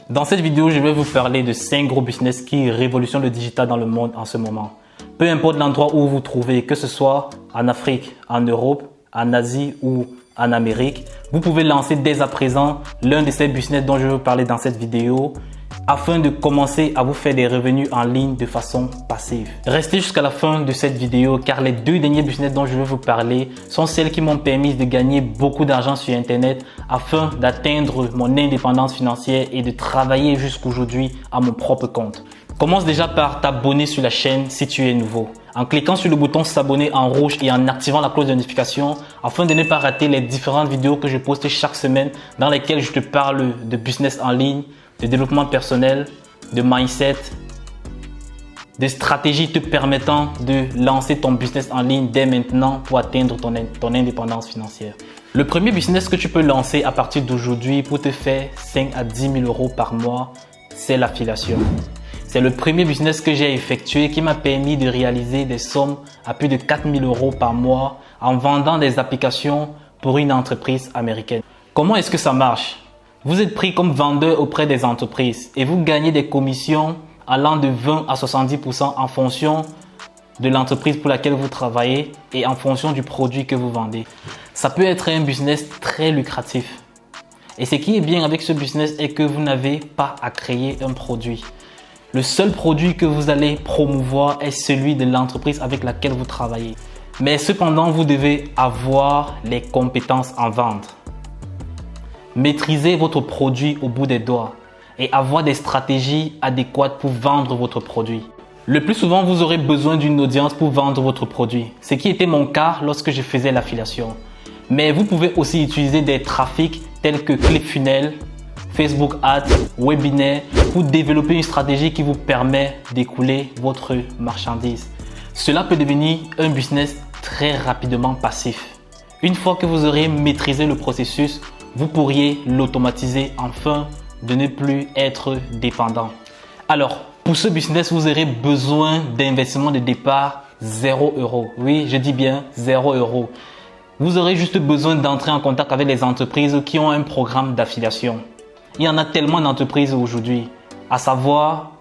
Dans cette vidéo, je vais vous parler de 5 gros business qui révolutionnent le digital dans le monde en ce moment. Peu importe l'endroit où vous vous trouvez, que ce soit en Afrique, en Europe, en Asie ou en Amérique, vous pouvez lancer dès à présent l'un de ces business dont je vais vous parler dans cette vidéo afin de commencer à vous faire des revenus en ligne de façon passive. Restez jusqu'à la fin de cette vidéo car les 2 derniers business dont je vais vous parler sont celles qui m'ont permis de gagner beaucoup d'argent sur Internet afin d'atteindre mon indépendance financière et de travailler jusqu'aujourd'hui à mon propre compte. Commence déjà par t'abonner sur la chaîne si tu es nouveau, en cliquant sur le bouton s'abonner en rouge et en activant la cloche de notification afin de ne pas rater les différentes vidéos que je poste chaque semaine dans lesquelles je te parle de business en ligne, de développement personnel, de mindset, de stratégies te permettant de lancer ton business en ligne dès maintenant pour atteindre ton indépendance financière. Le premier business que tu peux lancer à partir d'aujourd'hui pour te faire 5 à 10 000 euros par mois, c'est l'affiliation. C'est le premier business que j'ai effectué qui m'a permis de réaliser des sommes à plus de 4 000 euros par mois en vendant des applications pour une entreprise américaine. Comment est-ce que ça marche? Vous êtes pris comme vendeur auprès des entreprises et vous gagnez des commissions allant de 20 à 70% en fonction de l'entreprise pour laquelle vous travaillez et en fonction du produit que vous vendez. Ça peut être un business très lucratif. Et ce qui est bien avec ce business est que vous n'avez pas à créer un produit. Le seul produit que vous allez promouvoir est celui de l'entreprise avec laquelle vous travaillez. Mais cependant, vous devez avoir les compétences en vente. Maîtriser votre produit au bout des doigts et avoir des stratégies adéquates pour vendre votre produit. Le plus souvent, vous aurez besoin d'une audience pour vendre votre produit, ce qui était mon cas lorsque je faisais l'affiliation. Mais vous pouvez aussi utiliser des trafics tels que ClickFunnels, Facebook Ads, webinaires pour développer une stratégie qui vous permet d'écouler votre marchandise. Cela peut devenir un business très rapidement passif. Une fois que vous aurez maîtrisé le processus, vous pourriez l'automatiser afin de ne plus être dépendant. Alors, pour ce business, vous aurez besoin d'investissement de départ 0 €. Oui, je dis bien 0 €. Vous aurez juste besoin d'entrer en contact avec les entreprises qui ont un programme d'affiliation. Il y en a tellement d'entreprises aujourd'hui, à savoir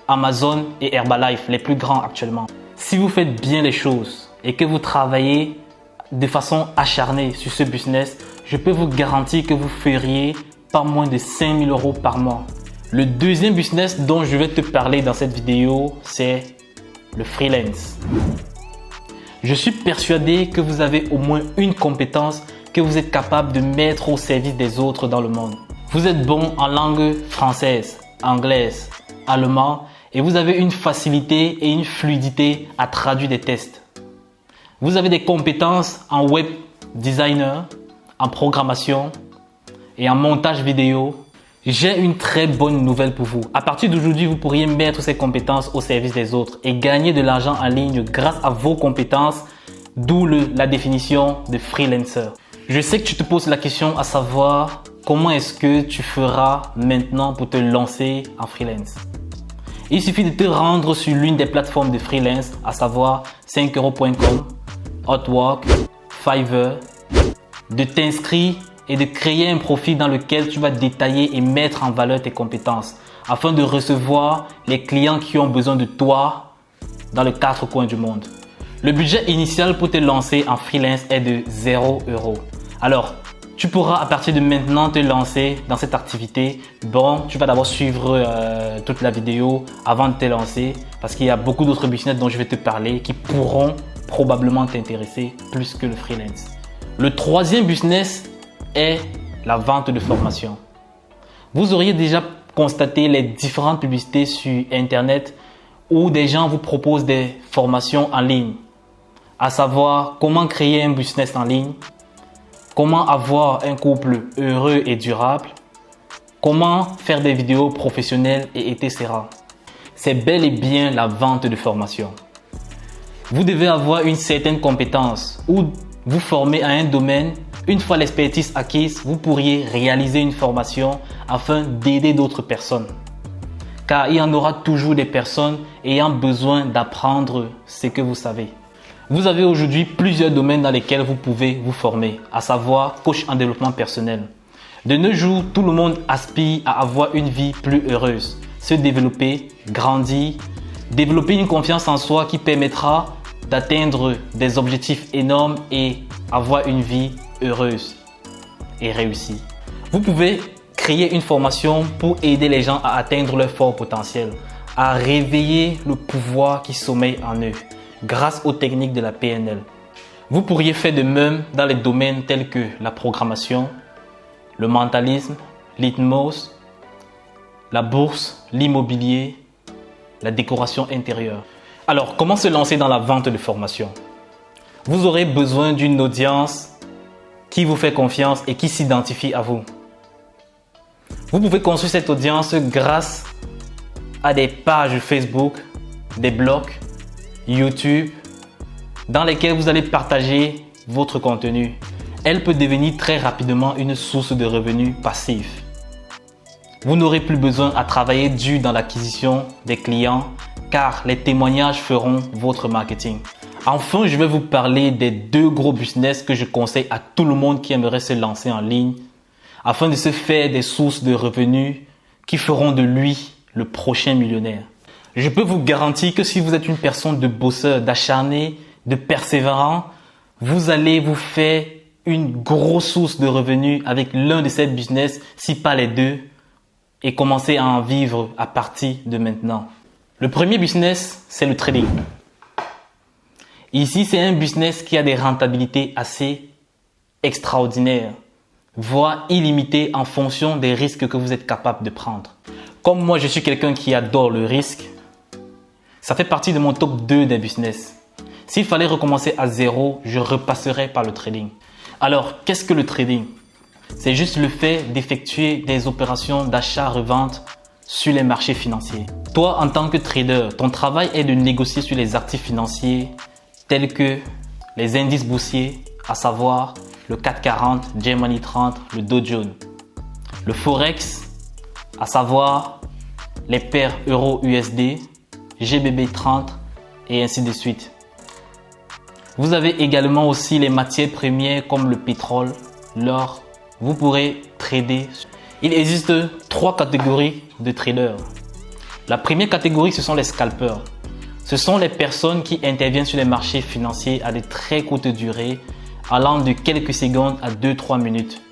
Amazon et Herbalife, les plus grands actuellement. Si vous faites bien les choses et que vous travaillez de façon acharnée sur ce business, je peux vous garantir que vous feriez pas moins de 5 000 euros par mois. Le deuxième business dont je vais te parler dans cette vidéo, c'est le freelance. Je suis persuadé que vous avez au moins une compétence que vous êtes capable de mettre au service des autres dans le monde. Vous êtes bon en langue française, anglaise, allemand et vous avez une facilité et une fluidité à traduire des tests. Vous avez des compétences en web designer, en programmation et en montage vidéo. J'ai une très bonne nouvelle pour vous. À partir d'aujourd'hui, vous pourriez mettre ces compétences au service des autres et gagner de l'argent en ligne grâce à vos compétences, d'où la définition de freelancer. Je sais que tu te poses la question à savoir comment est-ce que tu feras maintenant pour te lancer en freelance. Il suffit de te rendre sur l'une des plateformes de freelance, à savoir 5euros.com, Upwork, Fiverr, de t'inscrire et de créer un profil dans lequel tu vas détailler et mettre en valeur tes compétences afin de recevoir les clients qui ont besoin de toi dans les 4 coins du monde. Le budget initial pour te lancer en freelance est de 0 €. Alors, tu pourras à partir de maintenant te lancer dans cette activité. Bon, tu vas d'abord suivre toute la vidéo avant de te lancer parce qu'il y a beaucoup d'autres business dont je vais te parler qui pourront probablement t'intéresser plus que le freelance. Le troisième business est la vente de formation. Vous auriez déjà constaté les différentes publicités sur Internet où des gens vous proposent des formations en ligne, à savoir comment créer un business en ligne, comment avoir un couple heureux et durable, comment faire des vidéos professionnelles et etc. C'est bel et bien la vente de formation. Vous devez avoir une certaine compétence ou vous former à un domaine. Une fois l'expertise acquise, vous pourriez réaliser une formation afin d'aider d'autres personnes. Car il y en aura toujours des personnes ayant besoin d'apprendre ce que vous savez. Vous avez aujourd'hui plusieurs domaines dans lesquels vous pouvez vous former, à savoir coach en développement personnel, De nos jours, tout le monde aspire à avoir une vie plus heureuse, se développer, grandir, développer une confiance en soi qui permettra d'atteindre des objectifs énormes et avoir une vie heureuse et réussie. Vous pouvez créer une formation pour aider les gens à atteindre leur fort potentiel, à réveiller le pouvoir qui sommeille en eux grâce aux techniques de la PNL. Vous pourriez faire de même dans les domaines tels que la programmation, le mentalisme, l'hypnose, la bourse, l'immobilier, la décoration intérieure. Alors, comment se lancer dans la vente de formation? Vous aurez besoin d'une audience qui vous fait confiance et qui s'identifie à vous. Vous pouvez construire cette audience grâce à des pages Facebook, des blogs, YouTube, dans lesquels vous allez partager votre contenu. Elle peut devenir très rapidement une source de revenus passifs. Vous n'aurez plus besoin à travailler dur dans l'acquisition des clients car les témoignages feront votre marketing. Enfin, je vais vous parler des 2 gros business que je conseille à tout le monde qui aimerait se lancer en ligne afin de se faire des sources de revenus qui feront de lui le prochain millionnaire. Je peux vous garantir que si vous êtes une personne de bosseur, d'acharné, de persévérant, vous allez vous faire une grosse source de revenus avec l'un de ces business, si pas les 2, et commencer à en vivre à partir de maintenant. Le premier business, c'est le trading. Ici, c'est un business qui a des rentabilités assez extraordinaires, voire illimitées en fonction des risques que vous êtes capable de prendre. Comme moi, je suis quelqu'un qui adore le risque, ça fait partie de mon top 2 des business. S'il fallait recommencer à zéro, je repasserais par le trading. Alors, qu'est-ce que le trading? C'est juste le fait d'effectuer des opérations d'achat-revente sur les marchés financiers. Toi, en tant que trader, ton travail est de négocier sur les actifs financiers tels que les indices boursiers, à savoir le CAC 40, Germany 30, le Dow Jones. Le Forex, à savoir les paires euro-USD, GBP 30 et ainsi de suite. Vous avez également aussi les matières premières comme le pétrole, l'or. Vous pourrez trader. Il existe 3 catégories de traders. La première catégorie, ce sont les scalpers. Ce sont les personnes qui interviennent sur les marchés financiers à de très courtes durées, allant de quelques secondes à 2-3 minutes,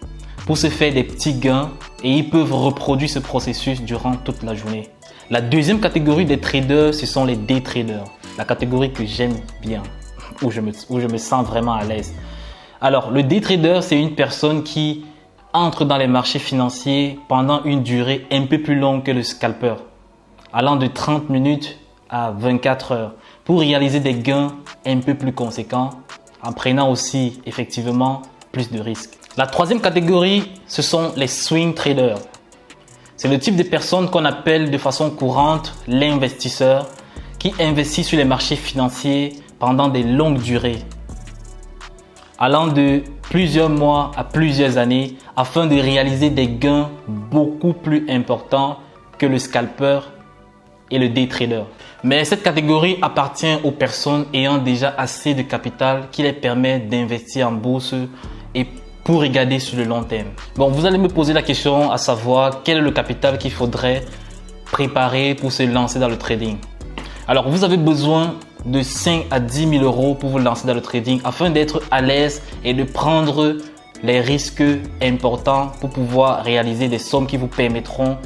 pour se faire des petits gains et ils peuvent reproduire ce processus durant toute la journée. La deuxième catégorie des traders, ce sont les day traders, la catégorie que j'aime bien. Où je me sens vraiment à l'aise. Alors, le day trader, c'est une personne qui entre dans les marchés financiers pendant une durée un peu plus longue que le scalper, allant de 30 minutes à 24 heures, pour réaliser des gains un peu plus conséquents, en prenant aussi effectivement plus de risques. La troisième catégorie, ce sont les swing traders. C'est le type de personnes qu'on appelle de façon courante l'investisseur, qui investit sur les marchés financiers pendant des longues durées, allant de plusieurs mois à plusieurs années afin de réaliser des gains beaucoup plus importants que le scalper et le day trader. Mais cette catégorie appartient aux personnes ayant déjà assez de capital qui les permet d'investir en bourse et pour regarder sur le long terme. Bon, vous allez me poser la question à savoir quel est le capital qu'il faudrait préparer pour se lancer dans le trading. Alors, vous avez besoin de 5 à 10 000 euros pour vous lancer dans le trading afin d'être à l'aise et de prendre les risques importants pour pouvoir réaliser des sommes qui vous permettront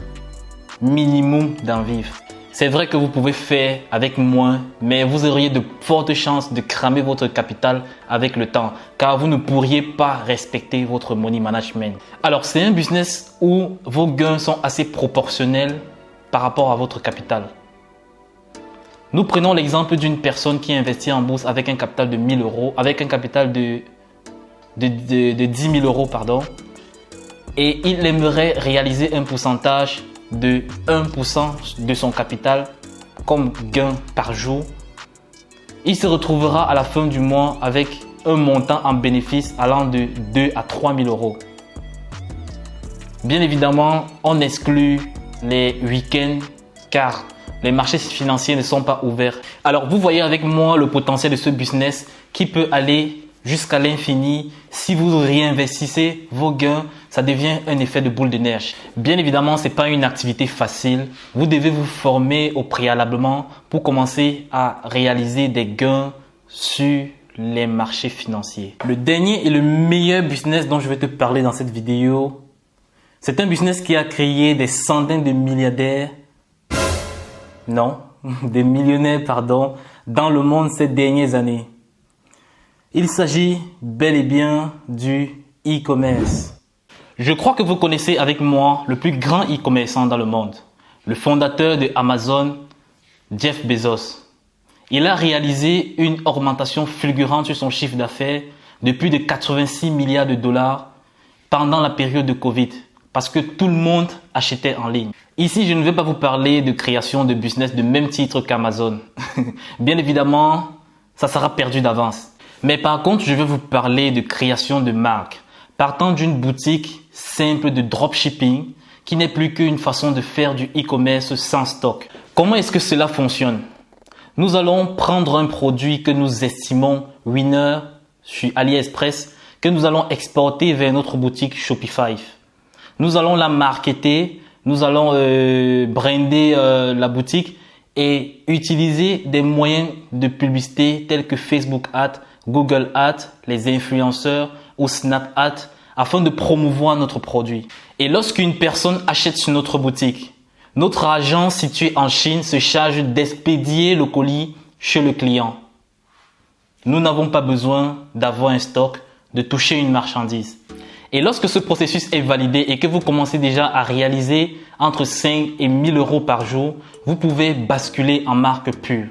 minimum d'en vivre. C'est vrai que vous pouvez faire avec moins, mais vous auriez de fortes chances de cramer votre capital avec le temps car vous ne pourriez pas respecter votre money management. Alors, c'est un business où vos gains sont assez proportionnels par rapport à votre capital. Nous prenons l'exemple d'une personne qui investit en bourse avec un capital de 1000 euros, avec un capital de 10 000 euros, pardon, et il aimerait réaliser un pourcentage de 1% de son capital comme gain par jour. Il se retrouvera à la fin du mois avec un montant en bénéfice allant de 2 à 3 000 euros. Bien évidemment, on exclut les week-ends car les marchés financiers ne sont pas ouverts. Alors, vous voyez avec moi le potentiel de ce business qui peut aller jusqu'à l'infini. Si vous réinvestissez vos gains, ça devient un effet de boule de neige. Bien évidemment, ce n'est pas une activité facile. Vous devez vous former au préalablement pour commencer à réaliser des gains sur les marchés financiers. Le dernier et le meilleur business dont je vais te parler dans cette vidéo, c'est un business qui a créé des centaines de milliardaires, non, des millionnaires, pardon, dans le monde ces dernières années. Il s'agit bel et bien du e-commerce. Je crois que vous connaissez avec moi le plus grand e-commerçant dans le monde, le fondateur de Amazon, Jeff Bezos. Il a réalisé une augmentation fulgurante sur son chiffre d'affaires de plus de 86 milliards de dollars pendant la période de Covid, parce que tout le monde achetait en ligne. Ici, je ne vais pas vous parler de création de business de même titre qu'Amazon. Bien évidemment, ça sera perdu d'avance. Mais par contre, je vais vous parler de création de marque, partant d'une boutique simple de dropshipping qui n'est plus qu'une façon de faire du e-commerce sans stock. Comment est-ce que cela fonctionne? Nous allons prendre un produit que nous estimons winner sur AliExpress, que nous allons exporter vers notre boutique Shopify. Nous allons la marketer, nous allons brander la boutique et utiliser des moyens de publicité tels que Facebook Ads, Google Ads, les influenceurs ou Snap Ads afin de promouvoir notre produit. Et lorsqu'une personne achète sur notre boutique, notre agent situé en Chine se charge d'expédier le colis chez le client. Nous n'avons pas besoin d'avoir un stock, de toucher une marchandise. Et lorsque ce processus est validé et que vous commencez déjà à réaliser entre 5 et 1000 euros par jour, vous pouvez basculer en marque pure.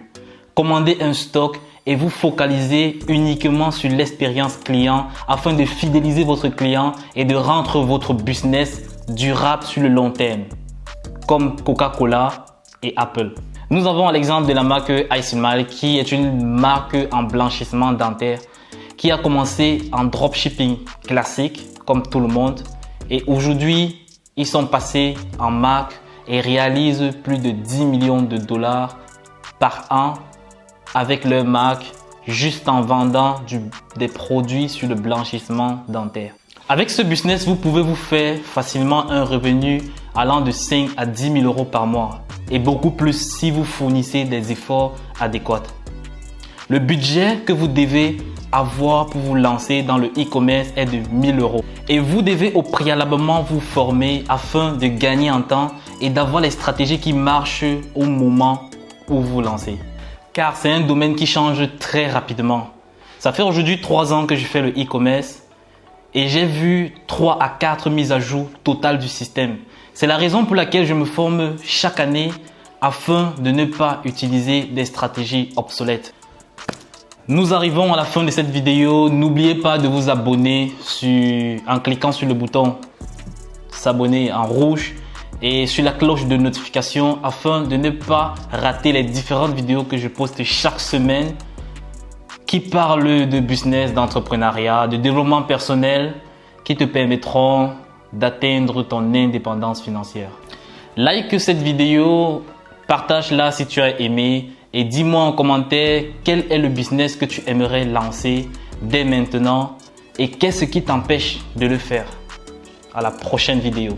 Commander un stock et vous focaliser uniquement sur l'expérience client afin de fidéliser votre client et de rendre votre business durable sur le long terme, comme Coca-Cola et Apple. Nous avons l'exemple de la marque iSmile qui est une marque en blanchissement dentaire qui a commencé en dropshipping classique comme tout le monde et aujourd'hui ils sont passés en marque et réalisent plus de 10 millions de dollars par an avec leur marque juste en vendant des produits sur le blanchissement dentaire. Avec ce business, vous pouvez vous faire facilement un revenu allant de 5 à 10 000 euros par mois et beaucoup plus si vous fournissez des efforts adéquats. Le budget que vous devez avoir pour vous lancer dans le e-commerce est de 1000 euros et vous devez au préalablement vous former afin de gagner en temps et d'avoir les stratégies qui marchent au moment où vous lancez. Car c'est un domaine qui change très rapidement. Ça fait aujourd'hui 3 ans que je fais le e-commerce et j'ai vu 3 à 4 mises à jour totales du système. C'est la raison pour laquelle je me forme chaque année afin de ne pas utiliser des stratégies obsolètes. Nous arrivons à la fin de cette vidéo. N'oubliez pas de vous abonner en cliquant sur le bouton s'abonner en rouge et sur la cloche de notification afin de ne pas rater les différentes vidéos que je poste chaque semaine qui parlent de business, d'entrepreneuriat, de développement personnel qui te permettront d'atteindre ton indépendance financière. Like cette vidéo, partage-la si tu as aimé et dis-moi en commentaire quel est le business que tu aimerais lancer dès maintenant et qu'est-ce qui t'empêche de le faire. À la prochaine vidéo.